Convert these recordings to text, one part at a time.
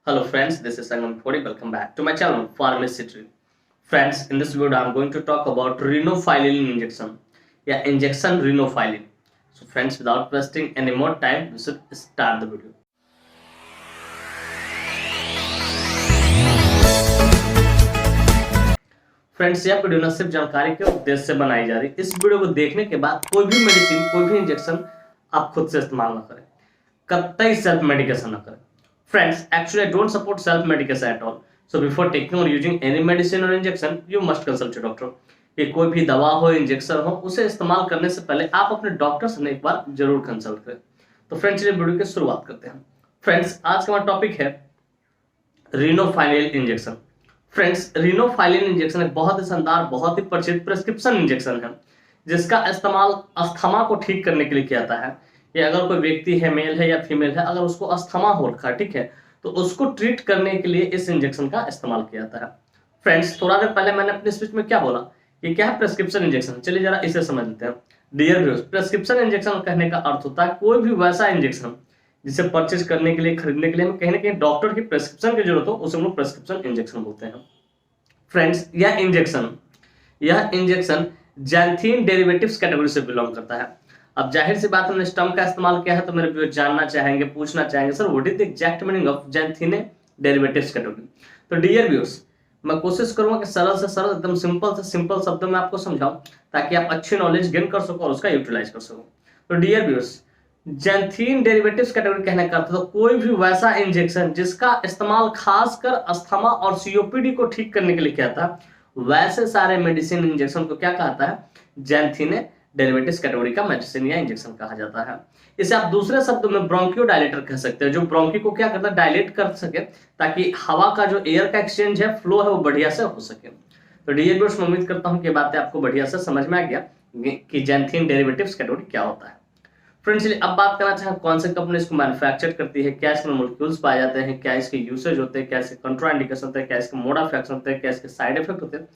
Hello friends, this is Sangam Khodi. Welcome back to my channel Pharmacity. Friends, in this video I'm going to talk about rhinophyllin injection. Injection rhinophyllin. So friends, without wasting any more time, we should start the video. Friends, यह video न सिर्फ जानकारी के उद्देश्य से बनाई जा रही है। इस वीडियो को देखने के बाद कोई भी मेडिसिन, कोई भी इंजेक्शन आप खुद से इस्तेमाल न करें, कतई सेल्फ मेडिकेशन न करें। Friends, actually I don't support self-medication at all. So before taking or using any medicine or injection, you must consult your doctor. कि कोई भी दवा हो, इंजेक्शन हो, उसे इस्तेमाल करने से पहले आप अपने डॉक्टर से एक बार जरूर कंसल्ट करें। तो फ्रेंड्स, ये वीडियो की शुरुआत करते हैं। फ्रेंड्स, आज का हमारा टॉपिक है रीनोफाइलिन इंजेक्शन। फ्रेंड्स, रीनोफाइलिन इंजेक्शन एक बहुत ही शानदार, बहुत ही प्रचलित प्रिस्क्रिप्शन इंजेक्शन है, जिसका इस्तेमाल अस्थमा को ठीक करने के लिए किया जाता है। कि अगर कोई व्यक्ति है, मेल है या फीमेल है, अगर उसको अस्थमा हो रखा है, ठीक है, तो उसको ट्रीट करने के लिए इस इंजेक्शन का इस्तेमाल किया जाता है। फ्रेंड्स, थोड़ा देर पहले मैंने अपने स्पीच में क्या बोला, ये क्या है? Prescription injection. चलिए जरा इसे समझ लेते हैं। डियर व्यूअर्स, प्रेस्क्रिप्शन इंजेक्शन कहने का अर्थ होता है कोई भी वैसा इंजेक्शन जिसे परचेज करने के लिए, खरीदने के लिए हमें कहीं ना कहीं डॉक्टर की प्रेस्क्रिप्शन की जरूरत हो, उसे हम लोग प्रेस्क्रिप्शन इंजेक्शन बोलते हैं। फ्रेंड्स, यह इंजेक्शन जैंथीन डेरिवेटिव्स कैटेगरी से बिलोंग करता है। अब जाहिर सी बात, हमने इस टर्म का इस्तेमाल किया है तो मेरे व्यूअर्स जानना चाहेंगे, पूछना चाहेंगे, sir what is the exact meaning of xanthine derivatives category. तो डियर व्यूअर्स, मैं कोशिश करूंगा कि सरल से सरल, एकदम सिंपल से सिंपल शब्दों में आपको समझाऊं, ताकि आप अच्छी नॉलेज गेन कर सको और उसका यूटिलाइज कर सको। तो dear viewers, xanthine derivatives category कहने का अर्थ तो कोई भी वैसा इंजेक्शन जिसका इस्तेमाल खासकर अस्थमा और सीओपीडी को ठीक करने के लिए किया था, वैसे सारे मेडिसिन इंजेक्शन को क्या कहता है? जैंथीन डेरिवेटिव्स कैटेगरी का मेडिसिन या इंजेक्शन कहा जाता है। इसे आप दूसरे शब्दों में ब्रोंकियोडायलेटर कह सकते हैं, जो ब्रोंकी को क्या करता है? डायलेट कर सके, ताकि हवा का जो एयर का एक्सचेंज है, फ्लो है, वो बढ़िया से हो सके। तो डियर व्यूअर्स, मैं उम्मीद करता हूं कि बातें आपको बढ़िया से समझ में आ गया कि जैंथीन डेरिवेटिव्स कैटेगरी क्या होता है। फ्रेंड्स, चलिए अब बात करना चाहें कौन सी कंपनी इसको मैन्युफैक्चर करती है, क्या इसमें मोलिक्यूल्स पाए जाते हैं, क्या इसके यूसेज होते हैं, क्या इसके कंट्राइंडिकेशन होते हैं, क्या इसके मोड ऑफ एक्शन होते हैं, क्या इसके साइड इफेक्ट होते हैं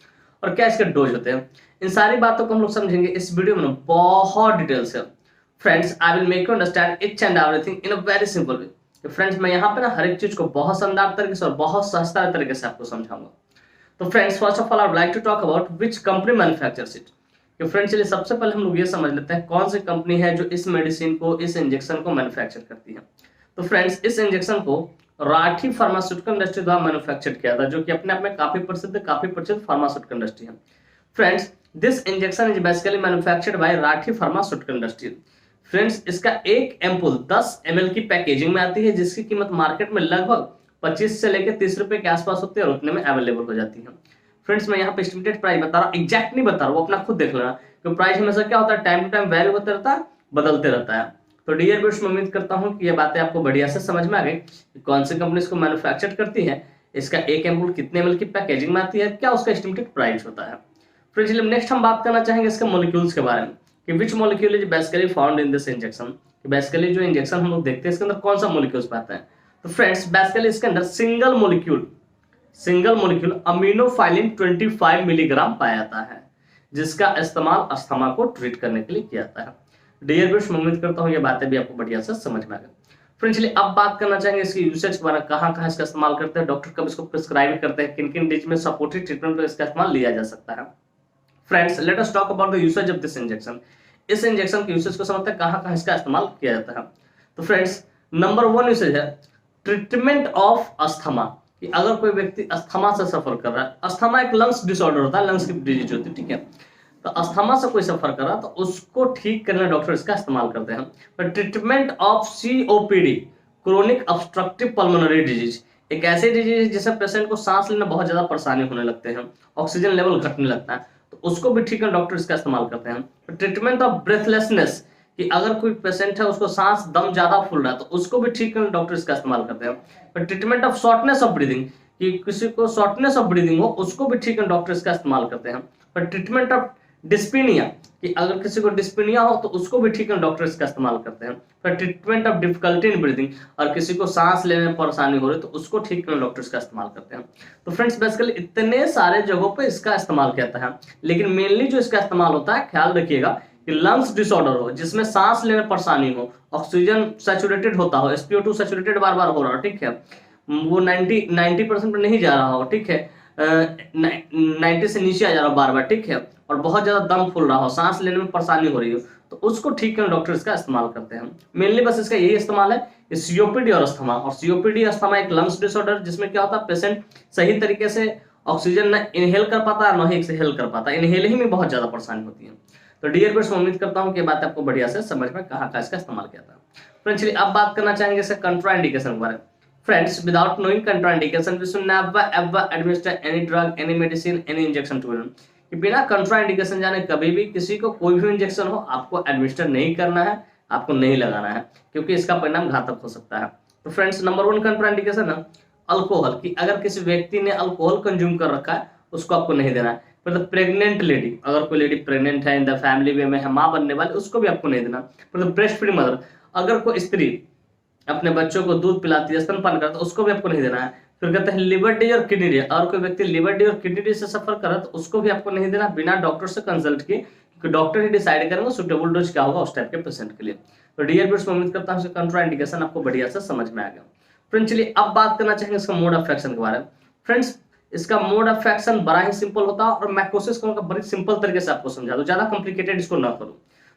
और क्या इसके डोज होते हैं। इन सारी बातों को हम लोग समझेंगे इस वीडियो में बहुत डिटेल से। Friends, I will make you understand each and everything in a very simple way. Friends, मैं यहाँ पे ना हर एक चीज को बहुत शानदार तरीके से और बहुत सस्ता तरीके से आपको समझाऊंगा। तो friends, first of all I would like to talk about which company manufactures it. कि फ्रेंड्स, चलिए सबसे पहले हम लोग ये समझ लेते हैं कौन सी कंपनी है जो इस मेडिसिन को, इस इंजेक्शन को मैन्युफैक्चर करती है। तो फ्रेंड्स, इस इंजेक्शन को राठी फार्मास्यूटिकल इंडस्ट्री द्वारा मैन्युफैक्चर किया था, जो कि अपने आप में काफी प्रसिद्ध फार्मास्यूटिकल इंडस्ट्री है। Friends, this injection is basically manufactured by Rathi pharmaceutical industry. Friends, इसका एक एम्पुल 10 ml की पैकेजिंग में आती है, जिसकी कीमत मार्केट में लगभग 25 से लेकर 30 रुपए के आसपास होती है और उतने में अवेलेबल हो जाती है। फ्रेंड्स, मैं यहाँ पे एस्टिमेटेड प्राइस बता रहा हूँ, एग्जैक्ट नहीं बता रहा हूँ, वो अपना खुद देख लेना, क्योंकि प्राइस हमेशा क्या होता है, टाइम टू टाइम वैल्यू होता रहता है, बदलते रहता है। तो डियर व्यूअर्स, मैं उम्मीद करता हूँ कि ये बातें आपको बढ़िया से समझ में आ गई कि कौन सी कंपनी इसको मैन्युफैक्चर करती है, इसका एक एम्पुल कितने ml की पैकेजिंग में आती है, क्या उसका एस्टिमेटेड प्राइस होता है। फ्रेंड्स, नेक्स्ट हम बात करना चाहेंगे इसके मॉलिक्यूल्स के बारे में, कि which molecule is basically found in this injection. Basically जो इंजेक्शन हम लोग देखते हैं, इसके अंदर कौन सा मॉलिक्यूल्स पाते हैं। तो फ्रेंड्स, बेसिकली इसके अंदर सिंगल मॉलिक्यूल अमीनोफाइलिन 25 मिलीग्राम पाया जाता है, जिसका इस्तेमाल अस्थमा को ट्रीट करने के लिए किया जाता है। डियर व्यूअर्स, मैं उम्मीद करता हूँ ये बातें भी आपको बढ़िया से समझ में आ गई। फ्रेंड्स, चलिए अब बात करना चाहेंगे इसके यूसेज के बारे में, कहाँ कहाँ इसका इस्तेमाल करते हैं, डॉक्टर कब इसको प्रिस्क्राइब करते हैं, किन किन डिजीज में सपोर्टिव ट्रीटमेंट पर इसका इस्तेमाल लिया जा सकता है। Friends, let us talk about the usage of this injection. इस इंजेक्शन के यूसेज को समझते हैं, कहाँ कहाँ इसका इस्तेमाल किया जाता है। तो फ्रेंड्स, नंबर 1 यूसेज है ट्रीटमेंट ऑफ अस्थमा। कि अगर कोई व्यक्ति अस्थमा से सफर कर रहा है, अस्थमा एक लंग्स डिसऑर्डर होता है, लंग्स की डिजीज होती है, ठीक है, तो अस्थमा से कोई सफर कर रहा है तो उसको ठीक करने डॉक्टर इसका इस्तेमाल करते हैं। पर treatment of COPD, chronic obstructive pulmonary disease, एक ऐसी डिजीज जिससे पेशेंट को सांस लेने में बहुत ज्यादा परेशानी होने लगते हैं, ऑक्सीजन लेवल घटने लगता है, तो उसको भी ठीक करने डॉक्टर इसका इस्तेमाल करते हैं। ट्रीटमेंट ऑफ ब्रेथलेसनेस, कि अगर कोई पेशेंट है उसको सांस दम ज्यादा फूल रहा है तो उसको भी ठीक करने डॉक्टर इसका इस्तेमाल करते हैं। पर treatment of shortness of breathing, कि किसी को शॉर्टनेस ऑफ ब्रीदिंग हो, उसको भी ठीक करने डॉक्टर इसका इस्तेमाल करते हैं। पर ट्रीटमेंट ऑफ डिस्पीनिया, कि अगर किसी को डिस्पीनिया हो तो उसको भी ठीक करने डॉक्टर इसका इस्तेमाल करते हैं। पर treatment of difficulty in breathing, और किसी को सांस लेने में परेशानी हो रही है तो उसको ठीक करने डॉक्टर इसका इस्तेमाल करते हैं। तो फ्रेंड्स, बेसिकली इतने सारे जगहों पे इसका इस्तेमाल किया जाता है, लेकिन मेनली जो इसका इस्तेमाल होता है, ख्याल रखिएगा कि लंग्स डिसऑर्डर हो, जिसमें सांस लेने में परेशानी हो, ऑक्सीजन सैचुरेटेड होता हो, SpO2 सैचुरेटेड बार बार हो रहा हो, ठीक है, वो 90% पे नहीं जा रहा हो, ठीक है, 90 से नीचे आ जा रहा हो बार बार, ठीक है, और बहुत ज्यादा दम फूल रहा हो, सांस लेने में परेशानी हो रही हो, तो उसको ठीक करने डॉक्टर इसका इस्तेमाल करते हैं। मेनली बस इसका यही इस्तेमाल है, सीओपीडी और अस्थमा। और सीओपीडी अस्थमा एक लंग्स डिसऑर्डर जिसमें क्या होता है, पेशेंट सही तरीके से ऑक्सीजन न इनहेल कर पाता है, न ही एक्सहेल कर पाता है, इनहेल ही में बहुत ज्यादा परेशानी होती है। तो डियर फ्रेंड्स, उम्मीद करता हूं कि बात आपको बढ़िया से समझ में कहाँ इसका इस्तेमाल किया था। फ्रेंड्स चलिए अब बात करना चाहेंगे इसका कंट्राइंडिकेशन के बारे में। Friends, without knowing contraindication we should never ever administer any drug, any medicine, any injection to him. कि बिना कंट्राइंडिकेशन जाने कभी भी किसी को कोई भी इंजेक्शन हो आपको एडमिनिस्टर नहीं करना है, आपको नहीं लगाना है, क्योंकि इसका परिणाम घातक हो सकता है। तो फ्रेंड्स, नंबर 1 कंट्राइंडिकेशन है अल्कोहल, कि अगर किसी व्यक्ति ने अल्कोहल कंज्यूम कर रखा है उसको आपको नहीं देना है। फिर प्रेग्नेंट लेडी, अगर कोई लेडी प्रेग्नेंट है, इन द फैमिली वे में है, माँ बनने वाली, उसको भी आपको नहीं देना। फिर ब्रेस्ट फीडिंग मदर, अगर कोई स्त्री अपने बच्चों को दूध पिलाती है, स्तनपान करता है, उसको भी आपको नहीं देना है। फिर कहते हैं लिवर डिजीज और किडनी डिजीज, और कोई व्यक्ति लिवर डिजीज और किडनी डिजीज से सफर कर रहा है तो उसको भी आपको नहीं देना बिना डॉक्टर से कंसल्ट किए, क्योंकि डॉक्टर ही डिसाइड करेंगे सुटेबल डोज क्या होगा उस टाइप के पेशेंट के लिए। तो डियर फ्रेंड्स, मैं उम्मीद करता हूं इसका कंट्राइंडिकेशन आपको बढ़िया से समझ में आ गया। फ्रेंड्स चलिए अब बात करना चाहेंगे इसका मोड ऑफ एक्शन के बारे में। फ्रेंड्स, इसका मोड ऑफ एक्शन बड़ा ही सिंपल होता है, और मैं कोशिश करूंगा बड़ी सिंपल तरीके से आपको समझा दूं, ज्यादा कॉम्प्लिकेटेड इसको ना करूं।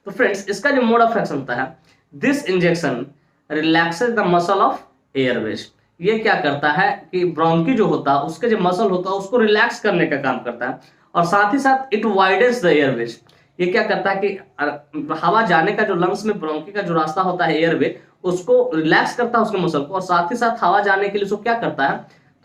तो फ्रेंड्स, इसका जो मोड ऑफ एक्शन होता है, this injection relaxes the muscle of Airways. ये क्या करता है कि ब्रोंकी जो होता है उसके जो मसल होता है उसको रिलैक्स करने का काम करता है, और साथ ही साथ इट वाइडन्स द एयरवेज। ये क्या करता है कि हवा जाने का जो लंग्स में ब्रोंकी का जो रास्ता होता है एयरवे, उसको रिलैक्स करता है उसके मसल को, और साथ ही साथ हवा जाने के लिए उसको क्या करता है,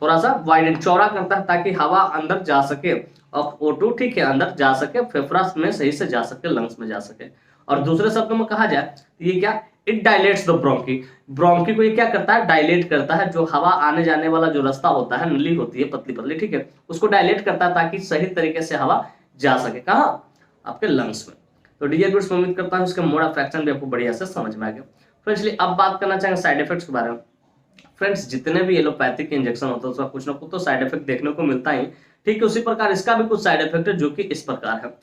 थोड़ा सा वाइडन चौड़ा करता है, ताकि हवा अंदर जा सके और O2 ठीक है अंदर जा सके, फेफड़ा में सही से जा सके, लंग्स में जा सके। और दूसरे शब्दों में कहा जाए तो ये क्या, it dilates the bronchi. Bronchi को ये क्या करता है, डायलेट करता है, जो हवा आने जाने वाला जो रास्ता होता है, नली होती है पतली पतली, ठीक है, उसको डायलेट करता है ताकि सही तरीके से हवा जा सके, कहाँ, आपके लंग्स में। तो डियर फ्रेंड्स, उम्मीद करता हूं इसका मोड ऑफ एक्शन भी आपको बढ़िया से समझ में आ गया। फ्रेंड्स अब बात करना चाहेंगे साइड इफेक्ट्स के बारे में। फ्रेंड्स, जितने भी एलोपैथिक इंजेक्शन होता है उसका कुछ ना कुछ तो साइड इफेक्ट देखने को मिलता ही, ठीक है, उसी प्रकार इसका भी कुछ साइड इफेक्ट है जो कि इस प्रकार है।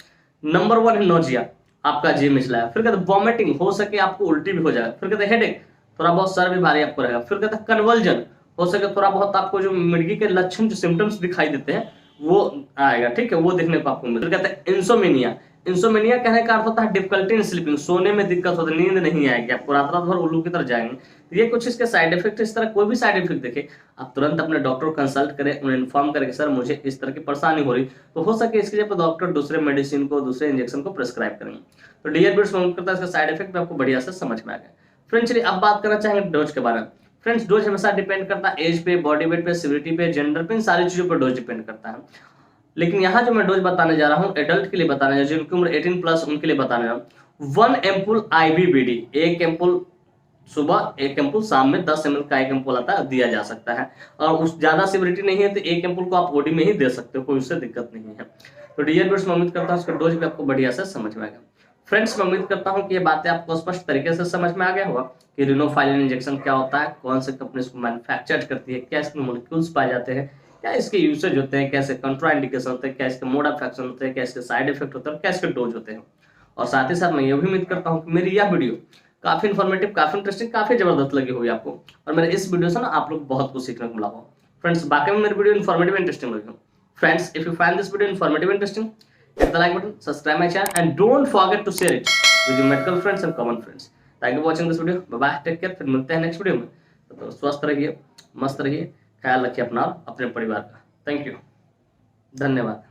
नंबर 1 है नोजिया, आपका जी मिचला है। फिर कहते हैं वॉमिटिंग, हो सके आपको उल्टी भी हो जाए। फिर कहते हैं हेडेक, थोड़ा बहुत सर भी भारी आपको रहेगा। फिर कहते हैं कन्वर्जन, हो सके थोड़ा बहुत आपको जो मिर्गी के लक्षण जो सिम्टम्स दिखाई देते हैं वो आएगा, ठीक है, वो देखने को आपको मिलेगा। फिर कहते हैं इंसोमेनिया, इंसोमेनिया कहने का अर्थ होता है डिफिकल्टी इन स्लीपिंग, सोने में दिक्कत होती है, नींद नहीं आएगी आपको, रात रात भर उल्लू की तरह जाएंगे। तो ये कुछ इसके साइड इफेक्ट। इस तरह कोई भी साइड इफेक्ट देखे आप तुरंत अपने डॉक्टर को कंसल्ट करें, उन्हें इन्फॉर्म करें कि सर मुझे इस तरह की परेशानी हो रही, तो हो सके इसके जगह डॉक्टर दूसरे मेडिसिन को, दूसरे इंजेक्शन को प्रेस्क्राइब करेंगे। तो डियर फ्रेंड्स, उम्मीद करता है इसका साइड इफेक्ट भी आपको बढ़िया से समझ में आ गया। फ्रेंड्स चलिए अब बात करना चाहेंगे डोज के बारे में। फ्रेंड्स, डोज हमेशा डिपेंड करता है एज पे, बॉडी वेट पे, सिविरिटी पे, जेंडर पे, इन सारी चीजों पर डोज डिपेंड करता है। लेकिन यहाँ जो मैं डोज बताने जा रहा हूँ एडल्ट के लिए बताने जा रहा हूँ, जिनकी उम्र 18+ उनके लिए बताने जा रहा हूँ। 1 एम्पुल IVBD, 1 एम्पुल सुबह, 1 एम्पुल शाम में, 10 ml का 1 एम्पुल आता है, दिया जा सकता है। और उस ज्यादा सिविरिटी नहीं है तो 1 एम्पुल को आप बॉडी में ही दे सकते हो, कोई उससे दिक्कत नहीं है। तो डियर फ्रेंड्स, मैं उम्मीद करता हूँ इसका डोज भी आपको बढ़िया से समझ में आएगा। फ्रेंड्स, मैं उम्मीद करता हूँ कि ये बातें आपको स्पष्ट तरीके से समझ में आ गया होगा कि रिनोफाइलिन इंजेक्शन क्या होता है, कौन से कंपनी इसको मैन्युफैक्चर करती है, क्या इसके मोलिक्यूल्स पाए जाते हैं, क्या इसके यूसेज होते हैं, कैसे कंट्राइंडिकेशन होते हैं, क्या इसके मोड ऑफ एक्शन होते हैं, क्या इसके साइड इफेक्ट होते हैं, क्या इसके डोज होते हैं। और साथ ही साथ मैं ये भी उम्मीद करता हूँ कि मेरी यह वीडियो काफी इन्फॉर्मेटिव, काफी इंटरेस्टिंग, काफी जबरदस्त लगी होगी आपको, और मेरे इस वीडियो से ना आप लोग बहुत कुछ सीखने को मिला होगा। फ्रेंड्स, बाकी में मेरी वीडियो इन्फॉर्मेटिव इंटरेस्टिंग लगी हो, friends if you find this video informative interesting, hit the like button, subscribe my channel, and don't forget to share it with your medical friends and common friends. Thank you for watching this video. Bye bye, take care. फिर मिलते हैं next video में। तो स्वस्थ रहिए, मस्त रहिए, ख्याल रखिए अपना, अपने परिवार का। थैंक यू, धन्यवाद।